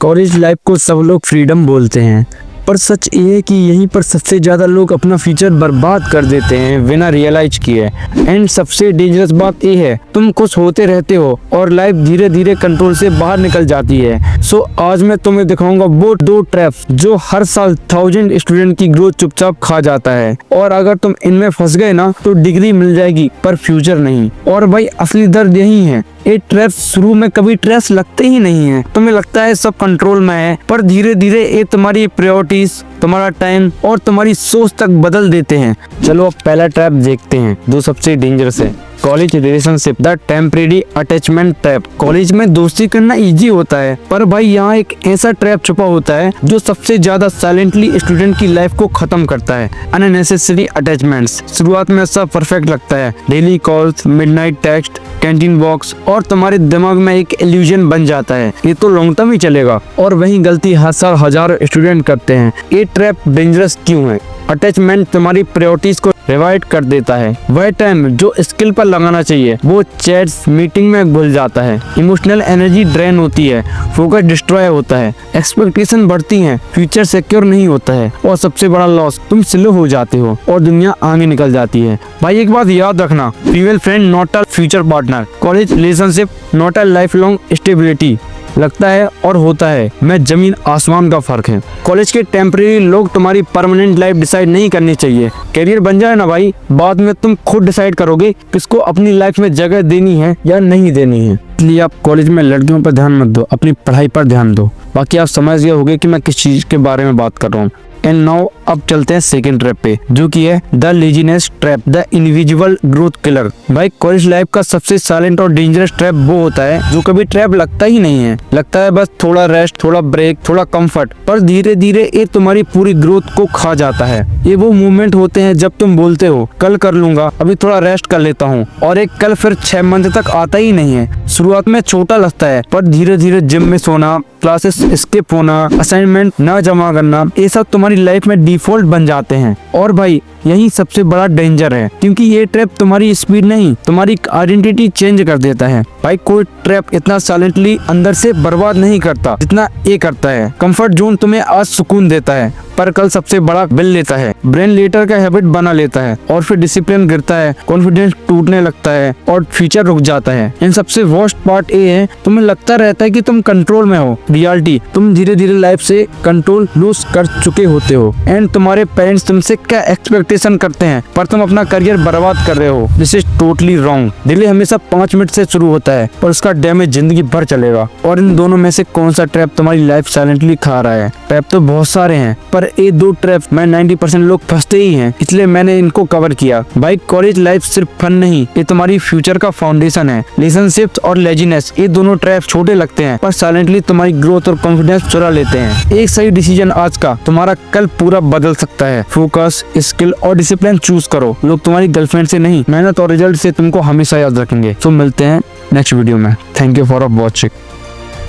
College life को सब लोग फ्रीडम बोलते हैं, पर सच ये है कि यहीं पर सबसे ज़्यादा लोग अपना फ्यूचर बर्बाद कर देते हैं बिना रियलाइज किए। एंड सबसे डेंजरस बात ये है, तुम खुश होते रहते हो और लाइफ धीरे धीरे कंट्रोल से बाहर निकल जाती है। सो आज मैं तुम्हें दिखाऊंगा वो 2 ट्रैप्स जो हर साल 1000 स्टूडेंट की ग्रोथ चुपचाप खा जाता है। और अगर तुम इनमें फंस गए ना तो डिग्री मिल जाएगी पर फ्यूचर नहीं। और भाई असली दर्द यही है, ये ट्रैप्स शुरू में कभी ट्रेस लगते ही नहीं है। तुम्हें लगता है सब कंट्रोल में है, पर धीरे धीरे ये तुम्हारी प्रायोरिटीज, तुम्हारा टाइम और तुम्हारी सोच तक बदल देते हैं। चलो अब पहला ट्रैप देखते हैं जो सबसे डेंजरस है, college relationship, the temporary attachment trap. College में दोस्ती करना इजी होता है, पर भाई यहाँ एक ऐसा ट्रैप छुपा होता है जो सबसे ज्यादा साइलेंटली स्टूडेंट की लाइफ को खत्म करता है। Unnecessary attachments. शुरुआत में सब परफेक्ट लगता है, daily calls, midnight text, canteen walks, और तुम्हारे दिमाग में एक इल्यूजन बन जाता है ये तो लॉन्ग टर्म ही चलेगा। और वही गलती हर साल हजारों स्टूडेंट करते हैं। ये ट्रैप डेंजरस क्यों है? अटैचमेंट तुम्हारी प्रायोरिटीज को रिवाइड कर देता है। वह टाइम जो स्किल पर लगाना चाहिए वो चैट्स, मीटिंग में भूल जाता है। इमोशनल एनर्जी ड्रेन होती है, फोकस डिस्ट्रॉय होता है, एक्सपेक्टेशन बढ़ती हैं, फ्यूचर सिक्योर नहीं होता है, और सबसे बड़ा लॉस, तुम स्लो हो जाते हो और दुनिया आगे निकल जाती है। भाई एक बात याद रखना, female friend not a future partner, college relationship not a life long stability. लगता है और होता है मैं जमीन आसमान का फर्क है। कॉलेज के टेम्परेरी लोग तुम्हारी परमानेंट लाइफ डिसाइड नहीं करनी चाहिए। करियर बन जाए ना भाई, बाद में तुम खुद डिसाइड करोगे किसको अपनी लाइफ में जगह देनी है या नहीं देनी है। इसलिए आप कॉलेज में लड़कियों पर ध्यान मत दो, अपनी पढ़ाई पर ध्यान दो। बाकी आप समझ गए होंगे कि मैं किस चीज के बारे में बात कर रहा हूँ। एंड नाउ अब चलते हैं सेकंड ट्रैप पे, जो कि है the laziness trap, the invisible growth killer. भाई कॉलेज लाइफ का सबसे साइलेंट और डेंजरस ट्रैप वो होता है जो कभी ट्रैप लगता ही नहीं है। लगता है बस थोड़ा रेस्ट, थोड़ा ब्रेक, थोड़ा कंफर्ट, पर धीरे धीरे ये तुम्हारी पूरी ग्रोथ को खा जाता है। ये वो मूवमेंट होते हैं जब तुम बोलते हो कल कर लूंगा, अभी थोड़ा रेस्ट कर लेता हूँ, और एक कल फिर 6 मंथ तक आता ही नहीं है। शुरुआत में छोटा लगता है, पर धीरे धीरे जिम में सोना, क्लासेस स्किप होना, असाइनमेंट न जमा करना, ये सब तुम्हारी लाइफ में डिफॉल्ट बन जाते हैं। और भाई यही सबसे बड़ा डेंजर है, क्योंकि ये ट्रैप तुम्हारी स्पीड नहीं, तुम्हारी आइडेंटिटी चेंज कर देता है। भाई कोई ट्रैप इतना साइलेंटली अंदर से बर्बाद नहीं करता जितना ये करता है। कंफर्ट जोन तुम्हें आज सुकून देता है, पर कल सबसे बड़ा बिल लेता है। ब्रेन लेटर का हैबिट बना लेता है, और फिर डिसिप्लिन गिरता है, कॉन्फिडेंस टूटने लगता है, और फ्यूचर रुक जाता है। इन सबसे वर्स्ट पार्ट ये है, तुम्हें लगता रहता है कि तुम कंट्रोल में हो। रियलिटी, तुम धीरे धीरे लाइफ से कंट्रोल लूज कर चुके होते हो। एंड तुम्हारे पेरेंट्स तुमसे क्या एक्सपेक्टेशन करते हैं, पर तुम अपना करियर बर्बाद कर रहे हो। This is totally wrong. Delay हमेशा 5 मिनट से शुरू होता है, पर उसका डैमेज जिंदगी भर चलेगा। और इन दोनों में से कौन सा ट्रैप तुम्हारी लाइफ साइलेंटली खा रहा है? ट्रैप तो बहुत सारे हैं, पर ये 2 ट्रैप में 90% लोग फंसते ही हैं, इसलिए मैंने इनको कवर किया। भाई कॉलेज लाइफ सिर्फ फन नहीं, ये तुम्हारी फ्यूचर का फाउंडेशन है। रिलेशनशिप्स और लेजीनेस, ये दोनों ट्रैप छोटे लगते हैं, पर साइलेंटली तुम्हारी ग्रोथ और कॉन्फिडेंस चुरा लेते हैं। एक सही डिसीजन आज का तुम्हारा कल पूरा बदल सकता है। फोकस, स्किल और डिसिप्लिन चूज करो। लोग तुम्हारी गर्लफ्रेंड से नहीं, मेहनत और रिजल्ट से तुमको हमेशा याद रखेंगे। तो मिलते हैं नेक्स्ट वीडियो में। Thank you for watching.